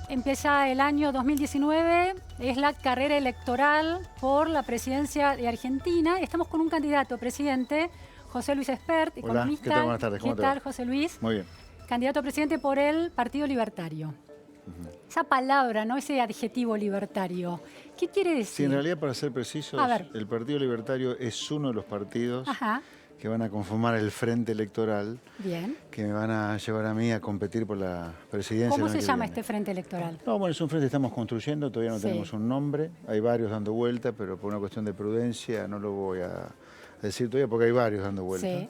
empieza el año 2019, es la carrera electoral por la presidencia de Argentina. Estamos con un candidato presidente, José Luis Espert, Hola, economista. ¿qué tal? Buenas tardes. ¿Qué tal, José Luis? Muy bien. Candidato a presidente por el Partido Libertario. Esa palabra, ¿no? Ese adjetivo libertario, ¿qué quiere decir? Sí, en realidad, para ser precisos, A ver. el Partido Libertario es uno de los partidos Ajá. que van a conformar el frente electoral, Bien. que me van a llevar a mí a competir por la presidencia. ¿Cómo el año se que llama viene. este frente electoral? No, bueno, es un frente que estamos construyendo, todavía no Sí. tenemos un nombre, hay varios dando vuelta, pero por una cuestión de prudencia no lo voy a decir todavía porque hay varios dando vuelta. Sí.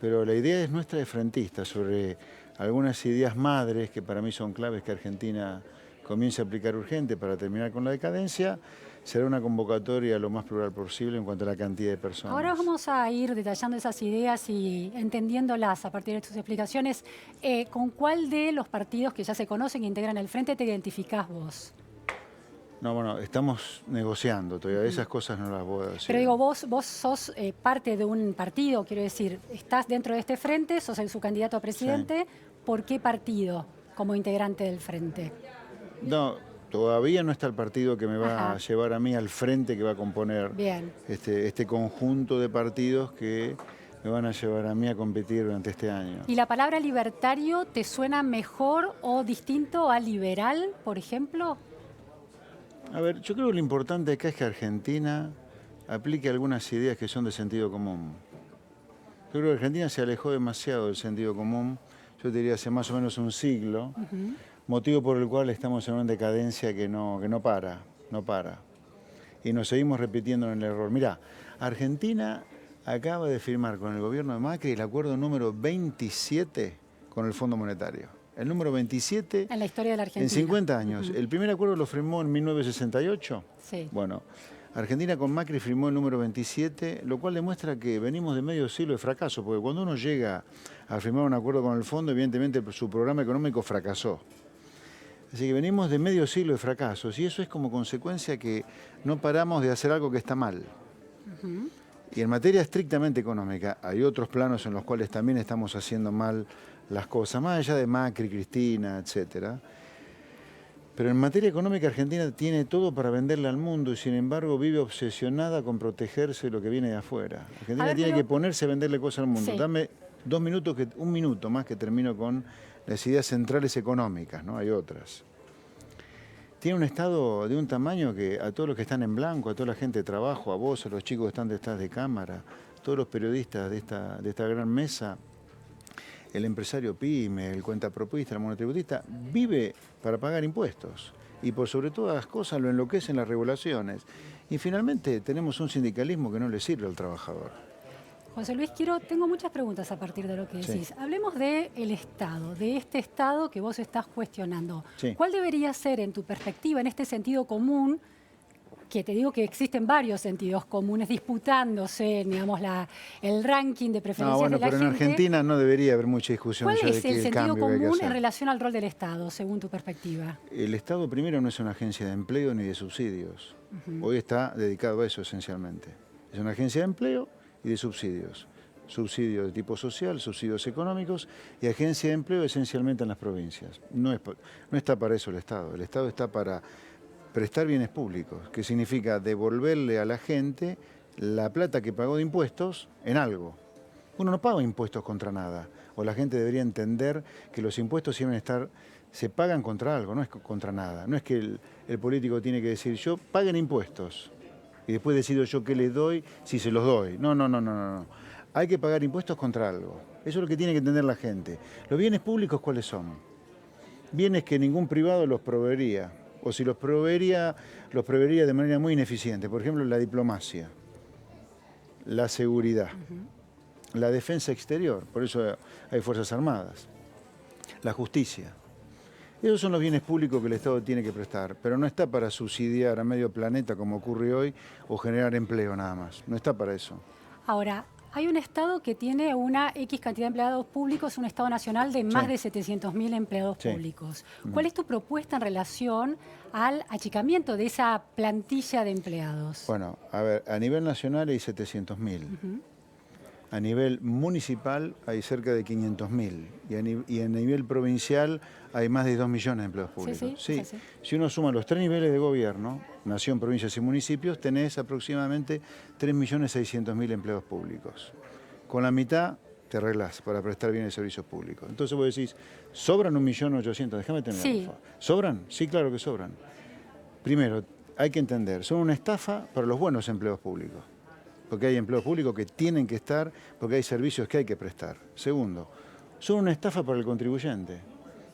Pero la idea es nuestra de frentista sobre algunas ideas madres que para mí son claves que Argentina comience a aplicar urgente para terminar con la decadencia. Será una convocatoria lo más plural posible en cuanto a la cantidad de personas. Ahora vamos a ir detallando esas ideas y entendiéndolas a partir de tus explicaciones. ¿Con cuál de los partidos que ya se conocen que integran el frente te identificás vos? No, bueno, estamos negociando todavía, esas cosas no las voy a decir. Pero digo, vos sos parte de un partido, quiero decir, estás dentro de este frente, sos su candidato a presidente. Sí. ¿Por qué partido como integrante del frente? No, todavía no está el partido que me va a llevar a mí al frente que va a componer este conjunto de partidos que me van a llevar a mí a competir durante este año. ¿Y la palabra libertario te suena mejor o distinto a liberal, por ejemplo? A ver, yo creo que lo importante acá es que Argentina aplique algunas ideas que son de sentido común. Yo creo que Argentina se alejó demasiado del sentido común, yo diría hace más o menos un siglo, motivo por el cual estamos en una decadencia que no para. Y nos seguimos repitiendo en el error. Mirá, Argentina acaba de firmar con el gobierno de Macri el acuerdo número 27 con el Fondo Monetario. El número 27 en la historia de la Argentina. En 50 años. El primer acuerdo lo firmó en 1968. Sí. Bueno, Argentina con Macri firmó el número 27, lo cual demuestra que venimos de medio siglo de fracaso, porque cuando uno llega a firmar un acuerdo con el fondo, evidentemente su programa económico fracasó. Así que venimos de medio siglo de fracasos, y eso es como consecuencia que no paramos de hacer algo que está mal. Y en materia estrictamente económica, hay otros planos en los cuales también estamos haciendo mal las cosas, más allá de Macri, Cristina, etcétera. Pero en materia económica Argentina tiene todo para venderle al mundo y sin embargo vive obsesionada con protegerse de lo que viene de afuera. Argentina tiene que ponerse a venderle cosas al mundo. Sí. Dame un minuto más que termino con las ideas centrales económicas, ¿no? Hay otras. Tiene un Estado de un tamaño que a todos los que están en blanco, a toda la gente de trabajo, a vos, a los chicos que están detrás de cámara, a todos los periodistas de esta gran mesa, el empresario pyme, el cuentapropista, el monotributista, vive para pagar impuestos. Y por sobre todas las cosas lo enloquecen las regulaciones. Y finalmente tenemos un sindicalismo que no le sirve al trabajador. José Luis, tengo muchas preguntas a partir de lo que decís. Sí. Hablemos del Estado, de este Estado que vos estás cuestionando. Sí. ¿Cuál debería ser, en tu perspectiva, en este sentido común, que te digo que existen varios sentidos comunes disputándose, digamos, el ranking de preferencias de la gente? Pero en Argentina no debería haber mucha discusión. ¿Cuál es el sentido común en relación al rol del Estado, según tu perspectiva? El Estado primero no es una agencia de empleo ni de subsidios. Hoy está dedicado a eso esencialmente. Es una agencia de empleo y de subsidios. Subsidios de tipo social, subsidios económicos y agencia de empleo esencialmente en las provincias. No está para eso el Estado. El Estado está para prestar bienes públicos, que significa devolverle a la gente la plata que pagó de impuestos en algo. Uno no paga impuestos contra nada, o la gente debería entender que los impuestos se pagan contra algo, no es contra nada. No es que el político tiene que decir, yo paguen impuestos, y después decido yo qué les doy, si se los doy. No. Hay que pagar impuestos contra algo. Eso es lo que tiene que entender la gente. Los bienes públicos, ¿cuáles son? Bienes que ningún privado los proveería. O si los proveería de manera muy ineficiente. Por ejemplo, la diplomacia, la seguridad, la defensa exterior, por eso hay Fuerzas Armadas, la justicia. Esos son los bienes públicos que el Estado tiene que prestar, pero no está para subsidiar a medio planeta como ocurre hoy o generar empleo nada más. No está para eso. Ahora, hay un Estado que tiene una X cantidad de empleados públicos, un Estado nacional de más de 700.000 empleados públicos. ¿Cuál es tu propuesta en relación al achicamiento de esa plantilla de empleados? Bueno, a ver, a nivel nacional hay 700.000. A nivel municipal hay cerca de 500.000 y a nivel provincial hay más de 2 millones de empleos públicos. Sí. Si uno suma los 3 niveles de gobierno, nación, provincias y municipios, tenés aproximadamente 3.600.000 empleos públicos. Con la mitad te arreglás para prestar bienes y servicios públicos. Entonces vos decís, ¿sobran 1.800.000? Déjame terminar, por favor. ¿Sobran? Sí, claro que sobran. Primero, hay que entender, son una estafa para los buenos empleos públicos. Porque hay empleos públicos que tienen que estar, porque hay servicios que hay que prestar. Segundo, son una estafa para el contribuyente.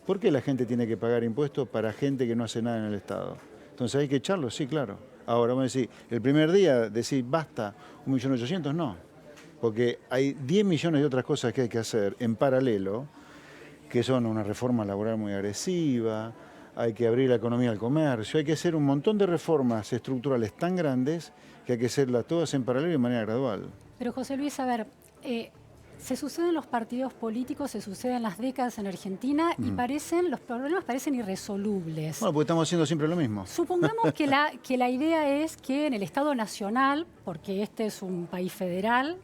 ¿Por qué la gente tiene que pagar impuestos para gente que no hace nada en el Estado? Entonces, ¿hay que echarlos? Sí, claro. Ahora, vamos a decir, el primer día decir basta, 1.800.000, no. Porque hay 10 millones de otras cosas que hay que hacer en paralelo, que son una reforma laboral muy agresiva, hay que abrir la economía al comercio, hay que hacer un montón de reformas estructurales tan grandes que hay que hacerlas todas en paralelo y de manera gradual. Pero José Luis, a ver, se suceden los partidos políticos, se suceden las décadas en Argentina y los problemas parecen irresolubles. Bueno, porque estamos haciendo siempre lo mismo. Supongamos que la idea es que en el Estado Nacional, porque este es un país federal,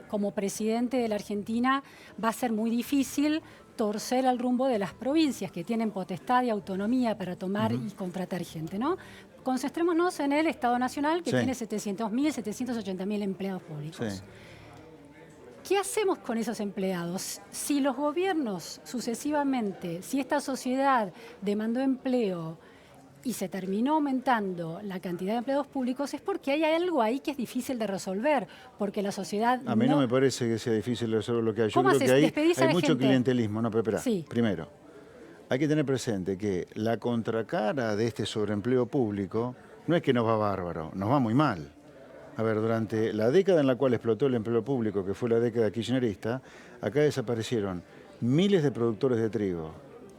como presidente de la Argentina va a ser muy difícil torcer el rumbo de las provincias que tienen potestad y autonomía para tomar y contratar gente, ¿no? Concentrémonos en el Estado Nacional, que tiene 700.000, 780.000 empleados públicos. Sí. ¿Qué hacemos con esos empleados? Si los gobiernos sucesivamente, si esta sociedad demandó empleo y se terminó aumentando la cantidad de empleados públicos, es porque hay algo ahí que es difícil de resolver, porque la sociedad... A mí no me parece que sea difícil de resolver lo que hay. Yo creo que hay mucho clientelismo. No, pero espera, primero, hay que tener presente que la contracara de este sobreempleo público no es que nos va bárbaro, nos va muy mal. A ver, durante la década en la cual explotó el empleo público, que fue la década kirchnerista, acá desaparecieron miles de productores de trigo,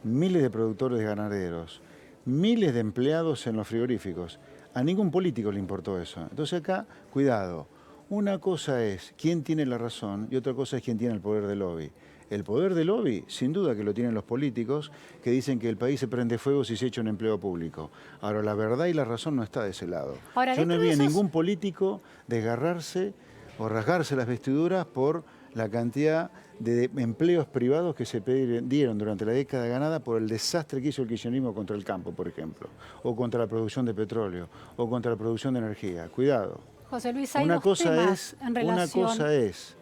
miles de productores de ganaderos, miles de empleados en los frigoríficos. A ningún político le importó eso. Entonces acá, cuidado, una cosa es quién tiene la razón y otra cosa es quién tiene el poder del lobby. El poder del lobby, sin duda que lo tienen los políticos, que dicen que el país se prende fuego si se echa un empleo público. Ahora, la verdad y la razón no está de ese lado. Ahora, yo no vi a ningún político desgarrarse o rasgarse las vestiduras por la cantidad de empleos privados que se dieron durante la década ganada por el desastre que hizo el kirchnerismo contra el campo, por ejemplo, o contra la producción de petróleo, o contra la producción de energía. Cuidado. José Luis, hay dos temas en relación... Una cosa es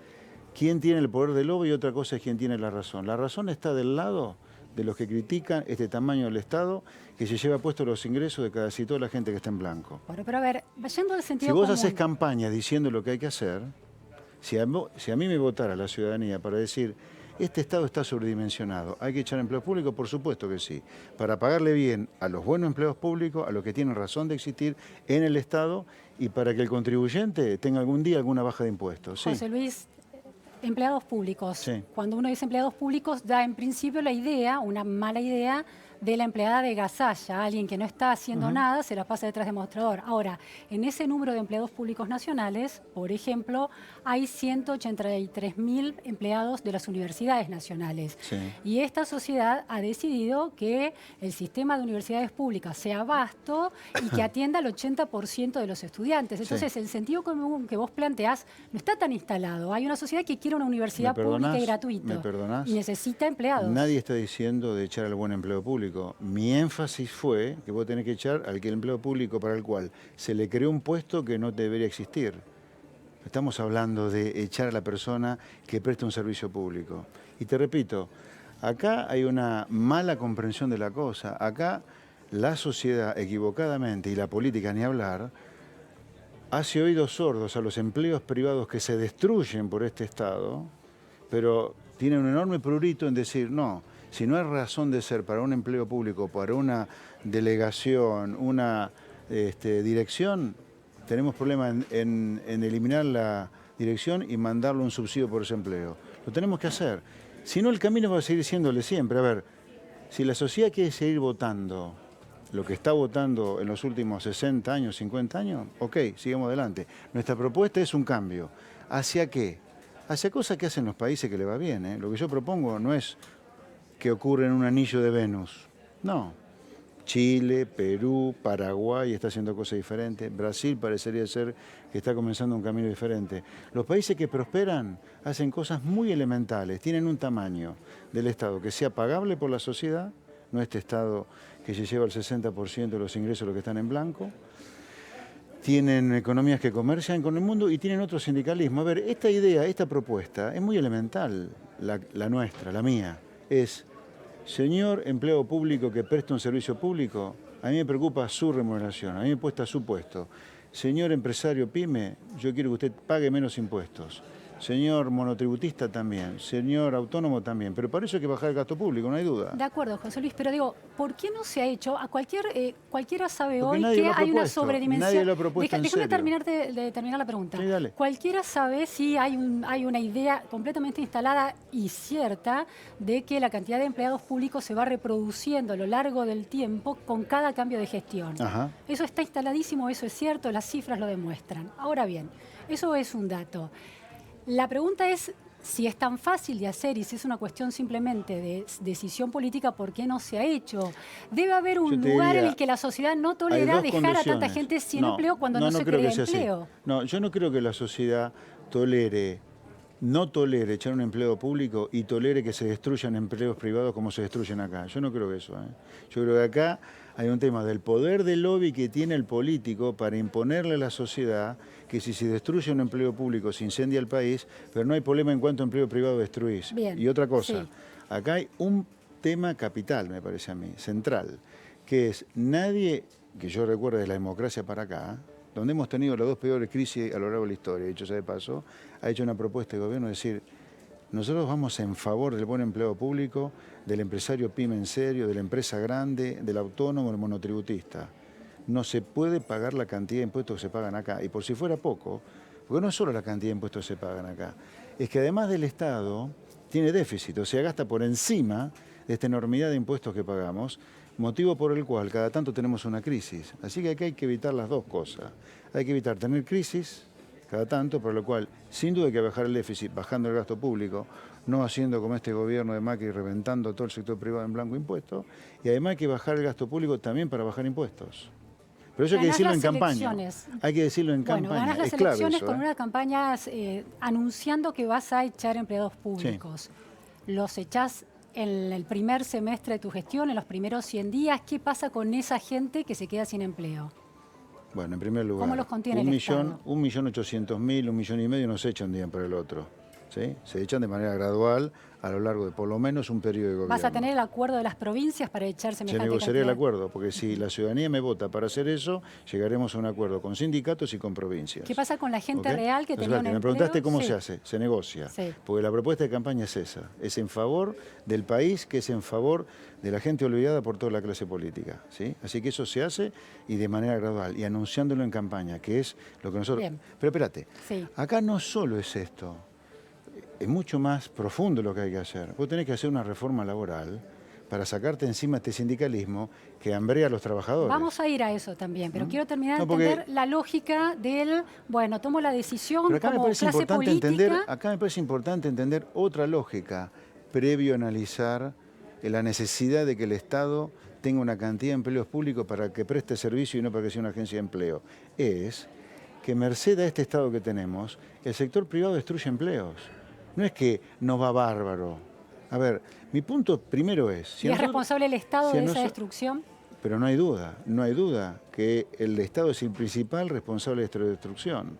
quién tiene el poder del lobby y otra cosa es quién tiene la razón. La razón está del lado de los que critican este tamaño del Estado que se lleva puesto los ingresos de casi toda la gente que está en blanco. Bueno, pero a ver, yendo al sentido si vos común... haces campaña diciendo lo que hay que hacer, si a mí me votara la ciudadanía para decir este Estado está sobredimensionado, ¿hay que echar empleos públicos? Por supuesto que sí. Para pagarle bien a los buenos empleos públicos, a los que tienen razón de existir en el Estado y para que el contribuyente tenga algún día alguna baja de impuestos. Sí. José Luis, empleados públicos. Sí. Cuando uno dice empleados públicos, da en principio la idea, una mala idea, de la empleada de Gasalla, alguien que no está haciendo nada, se la pasa detrás del mostrador. Ahora, en ese número de empleados públicos nacionales, por ejemplo, hay 183.000 empleados de las universidades nacionales. Sí. Y esta sociedad ha decidido que el sistema de universidades públicas sea vasto y que atienda al 80% de los estudiantes. Entonces, el sentido común que vos planteás no está tan instalado. Hay una sociedad que quiere una universidad pública y gratuita. ¿Me perdonás? Y necesita empleados. Nadie está diciendo de echar al buen empleo público. Mi énfasis fue que vos tenés que echar al empleo público para el cual se le creó un puesto que no debería existir. Estamos hablando de echar a la persona que presta un servicio público. Y te repito, acá hay una mala comprensión de la cosa. Acá la sociedad equivocadamente, y la política ni hablar, hace oídos sordos a los empleos privados que se destruyen por este Estado, pero tiene un enorme prurito en decir, no, si no hay razón de ser para un empleo público, para una delegación, una dirección, tenemos problema en eliminar la dirección y mandarle un subsidio por ese empleo. Lo tenemos que hacer. Si no, el camino va a seguir siéndole siempre. A ver, si la sociedad quiere seguir votando lo que está votando en los últimos 60 años, 50 años, ok, sigamos adelante. Nuestra propuesta es un cambio. ¿Hacia qué? Hacia cosas que hacen los países que le va bien. Lo que yo propongo no es que ocurre en un anillo de Venus. No. Chile, Perú, Paraguay está haciendo cosas diferentes. Brasil parecería ser que está comenzando un camino diferente. Los países que prosperan hacen cosas muy elementales, tienen un tamaño del Estado que sea pagable por la sociedad, no este Estado que se lleva el 60% de los ingresos los que están en blanco. Tienen economías que comercian con el mundo y tienen otro sindicalismo. A ver, esta idea, esta propuesta es muy elemental, la nuestra, la mía. Es, señor empleado público que presta un servicio público, a mí me preocupa su remuneración, a mí me cuesta su puesto. Señor empresario pyme, yo quiero que usted pague menos impuestos. Señor monotributista también, señor autónomo también, pero para eso hay que bajar el gasto público, no hay duda. De acuerdo, José Luis, pero digo, ¿por qué no se ha hecho? Cualquiera sabe Porque hoy que hay una sobredimensión. Nadie lo ha propuesto Déjame terminar de terminar la pregunta. Sí, dale. Cualquiera sabe si hay una idea completamente instalada y cierta de que la cantidad de empleados públicos se va reproduciendo a lo largo del tiempo con cada cambio de gestión. Ajá. Eso está instaladísimo, eso es cierto, las cifras lo demuestran. Ahora bien, eso es un dato. La pregunta es si es tan fácil de hacer y si es una cuestión simplemente de decisión política, ¿por qué no se ha hecho? Debe haber un lugar en el que la sociedad no tolera dejar a tanta gente sin empleo cuando no se crea empleo. No, yo no creo que la sociedad no tolere echar un empleo público y tolere que se destruyan empleos privados como se destruyen acá. Yo no creo que eso. Yo creo que acá hay un tema del poder del lobby que tiene el político para imponerle a la sociedad que si se destruye un empleo público se incendia el país, pero no hay problema en cuanto empleo privado destruís. Bien, y otra cosa, sí. Acá hay un tema capital, me parece a mí, central, que es nadie, que yo recuerdo de la democracia para acá, donde hemos tenido las dos peores crisis a lo largo de la historia, dicho sea de paso, ha hecho una propuesta de gobierno de decir, nosotros vamos en favor del buen empleo público, del empresario pyme en serio, de la empresa grande, del autónomo, del monotributista. No se puede pagar la cantidad de impuestos que se pagan acá. Y por si fuera poco, porque no es solo la cantidad de impuestos que se pagan acá, es que además del Estado tiene déficit, o sea, gasta por encima de esta enormidad de impuestos que pagamos, motivo por el cual cada tanto tenemos una crisis. Así que acá hay que evitar las dos cosas. Hay que evitar tener crisis cada tanto, por lo cual sin duda hay que bajar el déficit, bajando el gasto público, no haciendo como este gobierno de Macri, reventando todo el sector privado en blanco impuestos, y además hay que bajar el gasto público también para bajar impuestos. Pero eso hay que decirlo en campaña. Hay que decirlo en campaña. Ganas las elecciones con una campaña anunciando que vas a echar empleados públicos. Sí. Los echás en el primer semestre de tu gestión, en los primeros 100 días. ¿Qué pasa con esa gente que se queda sin empleo? Bueno, en primer lugar, ¿cómo los contiene el Estado? 1.800.000, 1,5 millones no se echan de un día para el otro. ¿Sí? Se echan de manera gradual a lo largo de por lo menos un periodo de gobierno. ¿Vas a tener el acuerdo de las provincias para echar semejante cantidad? Se negociaría el acuerdo, porque si la ciudadanía me vota para hacer eso, llegaremos a un acuerdo con sindicatos y con provincias. ¿Qué pasa con la gente real que tenía un empleo? Me preguntaste cómo se hace, se negocia. Sí. Porque la propuesta de campaña es esa, es en favor del país, que es en favor de la gente olvidada por toda la clase política. ¿Sí? Así que eso se hace y de manera gradual, y anunciándolo en campaña, que es lo que nosotros... Bien. Pero espérate, acá no solo es esto. Es mucho más profundo lo que hay que hacer. Vos tenés que hacer una reforma laboral para sacarte encima este sindicalismo que hambrea a los trabajadores. Vamos a ir a eso también, pero quiero terminar de entender la lógica del, bueno, tomo la decisión como clase política. Acá me parece importante entender otra lógica, previo a analizar la necesidad de que el Estado tenga una cantidad de empleos públicos para que preste servicio y no para que sea una agencia de empleo. Es que merced a este Estado que tenemos, el sector privado destruye empleos. No es que nos va bárbaro. A ver, mi punto primero es... ¿Y es responsable el Estado de esa destrucción? Pero no hay duda que el Estado es el principal responsable de esta destrucción.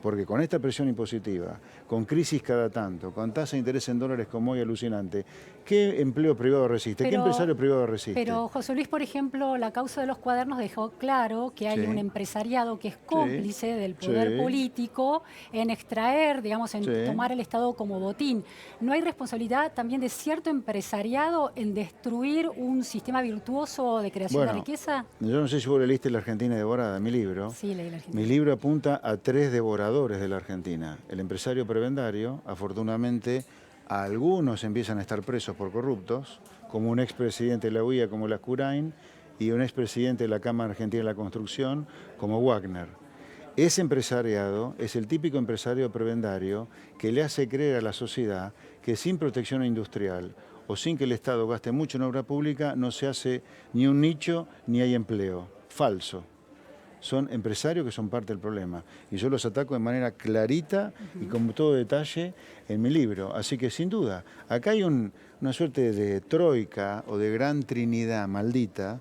Porque con esta presión impositiva, con crisis cada tanto, con tasa de interés en dólares como hoy alucinante, ¿qué empleo privado resiste? ¿Qué empresario privado resiste? Pero, José Luis, por ejemplo, la causa de los cuadernos dejó claro que hay un empresariado que es cómplice del poder político en extraer, digamos, en tomar el Estado como botín. ¿No hay responsabilidad también de cierto empresariado en destruir un sistema virtuoso de creación de riqueza? Yo no sé si vos leíste La Argentina devorada, mi libro. Sí, leí La Argentina. Mi libro apunta a 3 devoradores de la Argentina. El empresario prebendario, afortunadamente, algunos empiezan a estar presos por corruptos, como un expresidente de la UIA como Lascurain y un expresidente de la Cámara Argentina de la Construcción como Wagner. Ese empresariado es el típico empresario prebendario que le hace creer a la sociedad que sin protección industrial o sin que el Estado gaste mucho en obra pública, no se hace ni un nicho ni hay empleo. Falso. Son empresarios que son parte del problema. Y yo los ataco de manera clarita y con todo detalle en mi libro. Así que sin duda, acá hay una suerte de troika o de gran trinidad maldita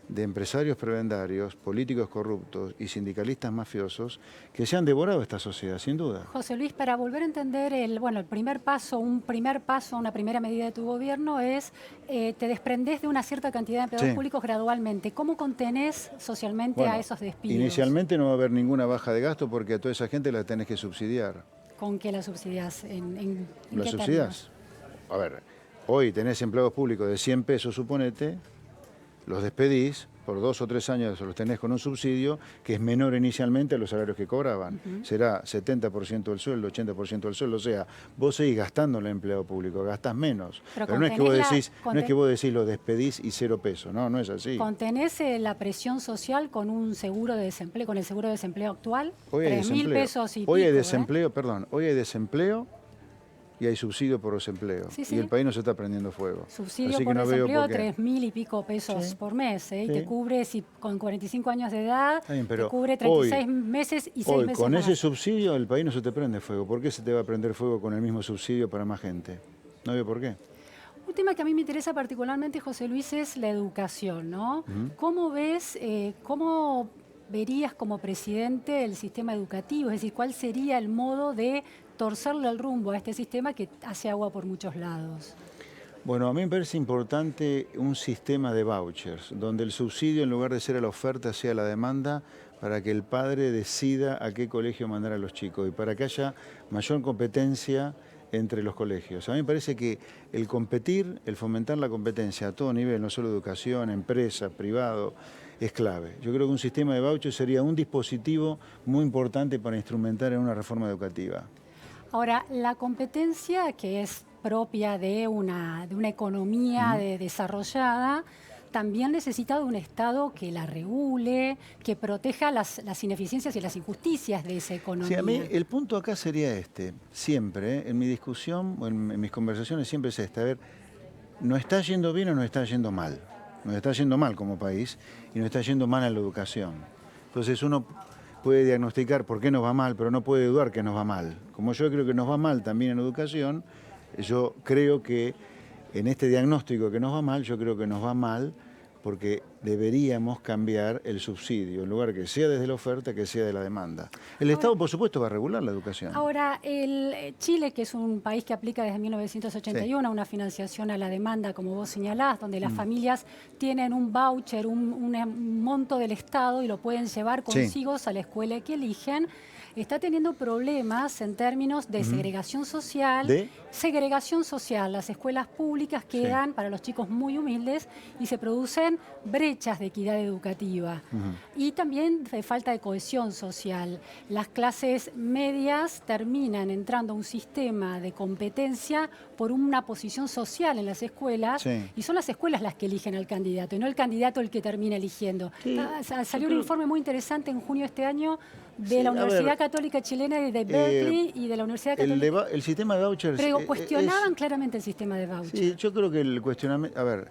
de empresarios prebendarios, políticos corruptos y sindicalistas mafiosos que se han devorado esta sociedad, sin duda. José Luis, para volver a entender el primer paso, una primera medida de tu gobierno es te desprendés de una cierta cantidad de empleados públicos gradualmente. ¿Cómo contenés socialmente a esos despidos? Inicialmente no va a haber ninguna baja de gasto porque a toda esa gente la tenés que subsidiar. ¿Con qué la subsidiás? ¿La subsidiás? A ver, hoy tenés empleados públicos de 100 pesos, suponete, los despedís, por 2 o 3 años los tenés con un subsidio que es menor inicialmente a los salarios que cobraban. Será 70% del sueldo, 80% del sueldo, o sea, vos seguís gastando en el empleado público, gastás menos. Pero no es que vos decís lo despedís y 0 pesos, no es así. ¿Contenés la presión social con un seguro de desempleo, con el seguro de desempleo actual? Hoy hay 3.000 pesos y hoy pico, hay desempleo, hoy hay desempleo y hay subsidio por desempleo. Sí. Y el país no se está prendiendo fuego. Subsidio así por que no desempleo, veo por qué. 3.000 y pico pesos por mes, y te cubre, si con 45 años de edad, bien, te cubre 36 meses y 6 meses con más. ese subsidio el país no se te prende fuego. ¿Por qué se te va a prender fuego con el mismo subsidio para más gente? No veo por qué. Un tema que a mí me interesa particularmente, José Luis, es la educación, ¿no? ¿Cómo ves, cómo verías como presidente el sistema educativo? Es decir, ¿cuál sería el modo de torcerle el rumbo a este sistema que hace agua por muchos lados? Bueno, a mí me parece importante un sistema de vouchers, donde el subsidio, en lugar de ser a la oferta, sea a la demanda, para que el padre decida a qué colegio mandar a los chicos y para que haya mayor competencia entre los colegios. A mí me parece que el competir, el fomentar la competencia a todo nivel, no solo educación, empresa, privado, es clave. Yo creo que un sistema de vouchers sería un dispositivo muy importante para instrumentar en una reforma educativa. Ahora, la competencia que es propia de una economía desarrollada, también necesita de un Estado que la regule, que proteja las ineficiencias y las injusticias de esa economía. Sí, a mí el punto acá sería siempre, en mi discusión, o en mis conversaciones siempre es a ver, ¿nos está yendo bien o nos está yendo mal? Nos está yendo mal como país y nos está yendo mal en la educación. Entonces uno puede diagnosticar por qué nos va mal, pero no puede dudar que nos va mal. Como yo creo que nos va mal también en educación, yo creo que en este diagnóstico que nos va mal, yo creo que nos va mal porque deberíamos cambiar el subsidio, en lugar que sea desde la oferta, que sea de la demanda. El Estado, por supuesto, va a regular la educación. Ahora, Chile, que es un país que aplica desde 1981 una financiación a la demanda, como vos señalás, donde las familias tienen un voucher, un monto del Estado y lo pueden llevar consigo a la escuela que eligen, está teniendo problemas en términos de segregación social. Segregación social. Las escuelas públicas quedan para los chicos muy humildes y se producen brechas de equidad educativa. Y también de falta de cohesión social. Las clases medias terminan entrando a un sistema de competencia por una posición social en las escuelas y son las escuelas las que eligen al candidato y no el candidato el que termina eligiendo. Salió un informe muy interesante en junio de este año de la Universidad Católica Chilena y de Berkeley y de la Universidad Católica. El sistema de vouchers... Pero cuestionaban claramente el sistema de vouchers. Sí, yo creo que el cuestionamiento... A ver,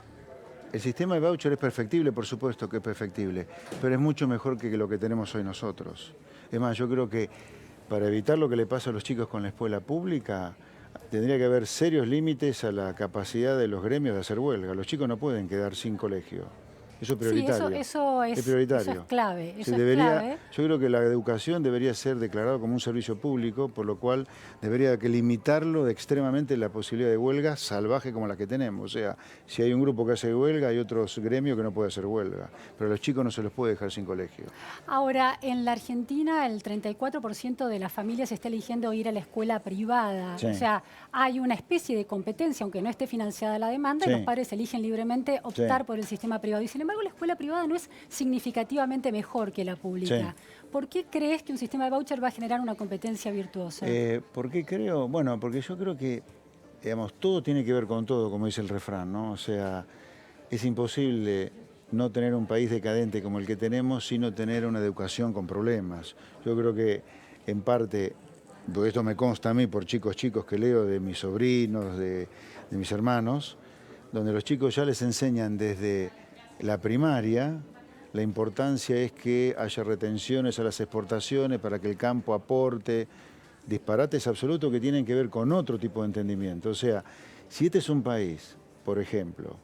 el sistema de voucher es perfectible, por supuesto que es perfectible, pero es mucho mejor que lo que tenemos hoy nosotros. Es más, yo creo que para evitar lo que le pasa a los chicos con la escuela pública, tendría que haber serios límites a la capacidad de los gremios de hacer huelga. Los chicos no pueden quedar sin colegio. Eso es prioritario. Sí, eso es prioritario. Eso es clave. Yo creo que la educación debería ser declarada como un servicio público, por lo cual debería que limitarlo de extremadamente la posibilidad de huelga salvaje como la que tenemos. O sea, si hay un grupo que hace huelga, hay otros gremios que no pueden hacer huelga. Pero a los chicos no se los puede dejar sin colegio. Ahora, en la Argentina, el 34% de las familias está eligiendo ir a la escuela privada. O sea, hay una especie de competencia, aunque no esté financiada la demanda, y los padres eligen libremente optar por el sistema privado. Y sin embargo, la escuela privada no es significativamente mejor que la pública. ¿Por qué crees que un sistema de voucher va a generar una competencia virtuosa? ¿Por qué creo? Bueno, porque yo creo que, digamos, todo tiene que ver con todo, como dice el refrán, ¿no? O sea, es imposible no tener un país decadente como el que tenemos, sino tener una educación con problemas. Yo creo que, en parte, porque esto me consta a mí por chicos que leo de mis sobrinos, de mis hermanos, donde los chicos ya les enseñan desde la primaria, la importancia es que haya retenciones a las exportaciones para que el campo aporte, disparates absolutos que tienen que ver con otro tipo de entendimiento. O sea, si este es un país, por ejemplo,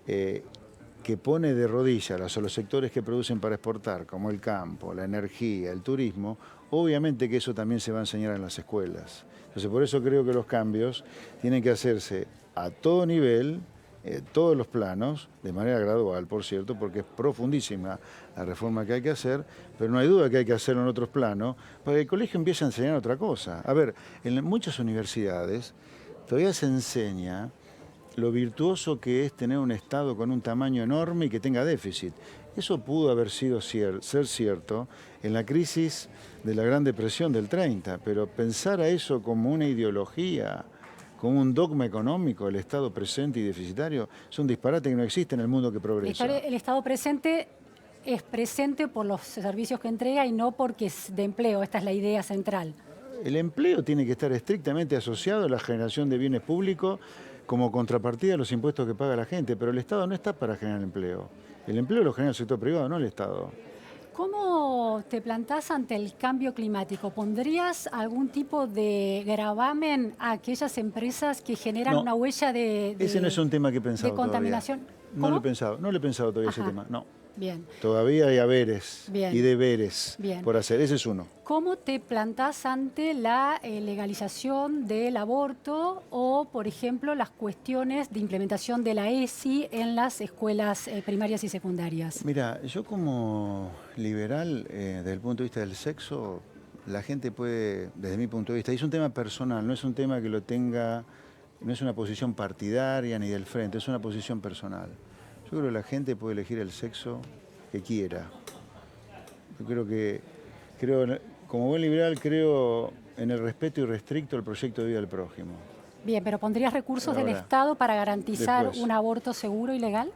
que pone de rodillas a los sectores que producen para exportar, como el campo, la energía, el turismo, obviamente que eso también se va a enseñar en las escuelas. Entonces, por eso creo que los cambios tienen que hacerse a todo nivel, todos los planos, de manera gradual, por cierto, porque es profundísima la reforma que hay que hacer, pero no hay duda que hay que hacerlo en otros planos, para que el colegio empiece a enseñar otra cosa. A ver, en muchas universidades todavía se enseña lo virtuoso que es tener un Estado con un tamaño enorme y que tenga déficit. Eso pudo haber sido ser cierto en la crisis de la Gran Depresión del 30, pero pensar a eso como una ideología, como un dogma económico, el Estado presente y deficitario, es un disparate que no existe en el mundo que progresa. El Estado presente es presente por los servicios que entrega y no porque es de empleo. Esta es la idea central. El empleo tiene que estar estrictamente asociado a la generación de bienes públicos como contrapartida a los impuestos que paga la gente, pero el Estado no está para generar empleo. El empleo lo genera el sector privado, no el Estado. ¿Cómo te plantás ante el cambio climático? ¿Pondrías algún tipo de gravamen a aquellas empresas que generan una huella de ese no es un tema que he pensado de contaminación? Todavía. No lo he pensado todavía ese tema, no. Bien. Todavía hay haberes y deberes por hacer, ese es uno. ¿Cómo te plantás ante la legalización del aborto o, por ejemplo, las cuestiones de implementación de la ESI en las escuelas primarias y secundarias? Mira, yo como liberal, desde el punto de vista del sexo, la gente puede, desde mi punto de vista, y es un tema personal, no es un tema que lo tenga, no es una posición partidaria ni del frente, es una posición personal. Yo creo que la gente puede elegir el sexo que quiera. Yo creo, como buen liberal, creo en el respeto irrestricto al proyecto de vida del prójimo. Bien, pero ¿pondrías recursos del Estado para garantizar un aborto seguro y legal?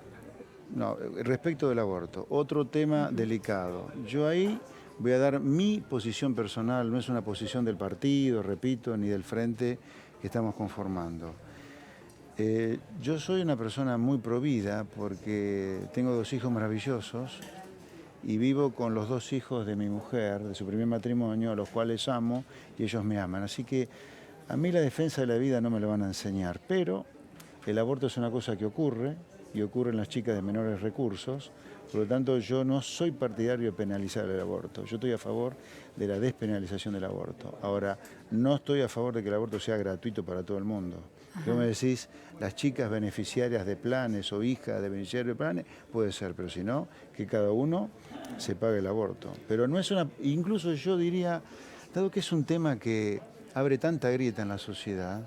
No, respecto del aborto, otro tema delicado. Yo ahí voy a dar mi posición personal, no es una posición del partido, repito, ni del frente que estamos conformando. Yo soy una persona muy provida porque tengo 2 hijos maravillosos y vivo con los 2 hijos de mi mujer, de su primer matrimonio, a los cuales amo y ellos me aman. Así que a mí la defensa de la vida no me lo van a enseñar, pero el aborto es una cosa que ocurre y ocurre en las chicas de menores recursos. Por lo tanto, yo no soy partidario de penalizar el aborto. Yo estoy a favor de la despenalización del aborto. Ahora, no estoy a favor de que el aborto sea gratuito para todo el mundo. Yo me decís, las chicas beneficiarias de planes o hijas de beneficiarios de planes, puede ser, pero si no, que cada uno se pague el aborto. Pero no es una, incluso yo diría, dado que es un tema que abre tanta grieta en la sociedad,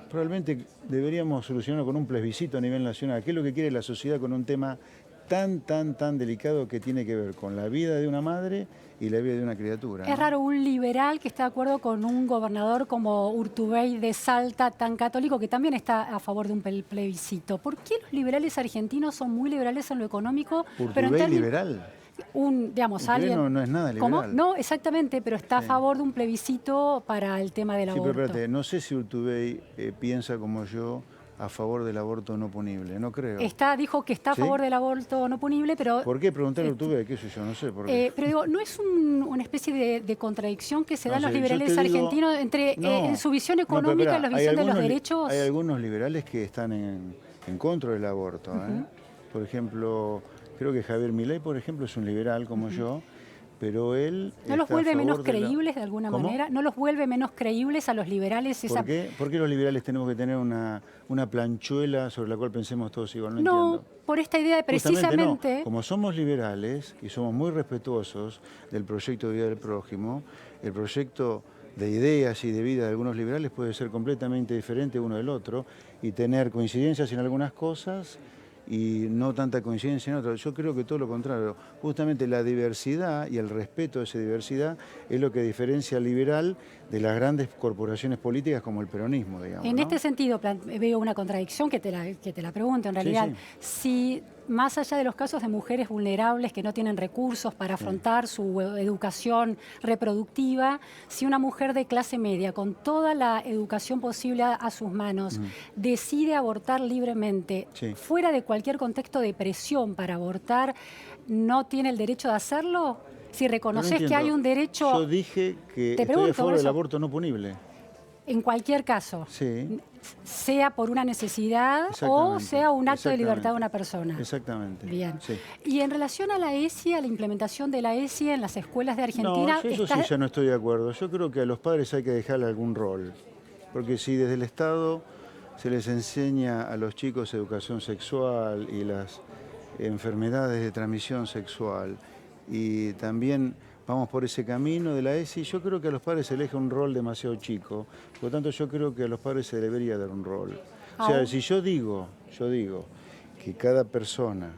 probablemente deberíamos solucionarlo con un plebiscito a nivel nacional. ¿Qué es lo que quiere la sociedad con un tema tan delicado que tiene que ver con la vida de una madre y la vida de una criatura? Es raro un liberal que está de acuerdo con un gobernador como Urtubey de Salta, tan católico, que también está a favor de un plebiscito. ¿Por qué los liberales argentinos son muy liberales en lo económico? ¿Urtubey liberal? Alguien... No es nada liberal. ¿Cómo? No, exactamente, pero está a favor de un plebiscito para el tema del aborto. Pero espérate, no sé si Urtubey piensa como yo a favor del aborto no punible, no creo. Dijo que está a favor del aborto no punible, pero... ¿Por qué? Preguntarle a Urtubey, qué sé yo, no sé por qué. Pero digo, ¿no es una especie de contradicción que se dan los liberales argentinos entre en su visión económica y la visión de los derechos? Hay algunos liberales que están en contra del aborto. Por ejemplo, creo que Javier Milei, por ejemplo, es un liberal como yo, pero él... ¿No los vuelve menos creíbles de alguna manera? ¿No los vuelve menos creíbles a los liberales? ¿Por qué los liberales tenemos que tener una planchuela sobre la cual pensemos todos igual? No entiendo. Por esta idea de precisamente... No. Como somos liberales y somos muy respetuosos del proyecto de vida del prójimo, el proyecto de ideas y de vida de algunos liberales puede ser completamente diferente uno del otro y tener coincidencias en algunas cosas y no tanta coincidencia en otras. Yo creo que todo lo contrario. Justamente la diversidad y el respeto a esa diversidad es lo que diferencia al liberal de las grandes corporaciones políticas como el peronismo, digamos. En este sentido veo una contradicción que te la pregunto en realidad. Sí. Si más allá de los casos de mujeres vulnerables que no tienen recursos para afrontar su educación reproductiva, si una mujer de clase media, con toda la educación posible a sus manos, decide abortar libremente, fuera de cualquier contexto de presión para abortar, ¿no tiene el derecho de hacerlo? Si reconoces que hay un derecho... Yo dije que estoy a favor del aborto no punible. En cualquier caso, sea por una necesidad o sea un acto de libertad de una persona. Exactamente. Bien. Sí. Y en relación a la ESI, a la implementación de la ESI en las escuelas de Argentina... No, eso sí ya no estoy de acuerdo. Yo creo que a los padres hay que dejarle algún rol. Porque si desde el Estado se les enseña a los chicos educación sexual y las enfermedades de transmisión sexual y también... vamos por ese camino de la ESI, yo creo que a los padres se les deja un rol demasiado chico, por lo tanto yo creo que a los padres se debería dar un rol. O sea, si yo digo que cada persona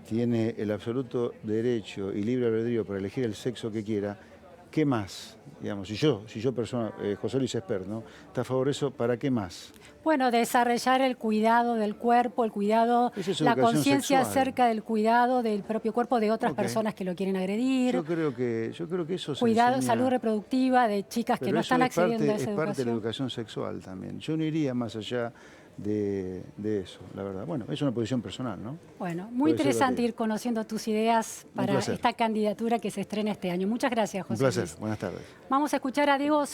tiene el absoluto derecho y libre albedrío para elegir el sexo que quiera, ¿qué más? Digamos, si yo persona, José Luis Espert, ¿no? ¿Está a favor de eso? ¿Para qué más? Bueno, desarrollar el cuidado del cuerpo, el cuidado, la conciencia acerca del cuidado del propio cuerpo de otras personas que lo quieren agredir. Yo creo que eso se cuidado, enseña, salud reproductiva de chicas que no están accediendo a esa educación. Es parte de la educación sexual también. Yo no iría más allá de eso, la verdad. Bueno, es una posición personal, ¿no? Bueno, muy interesante ir conociendo tus ideas para esta candidatura que se estrena este año. Muchas gracias, José. Un placer. Luis. Buenas tardes. Vamos a escuchar a Diego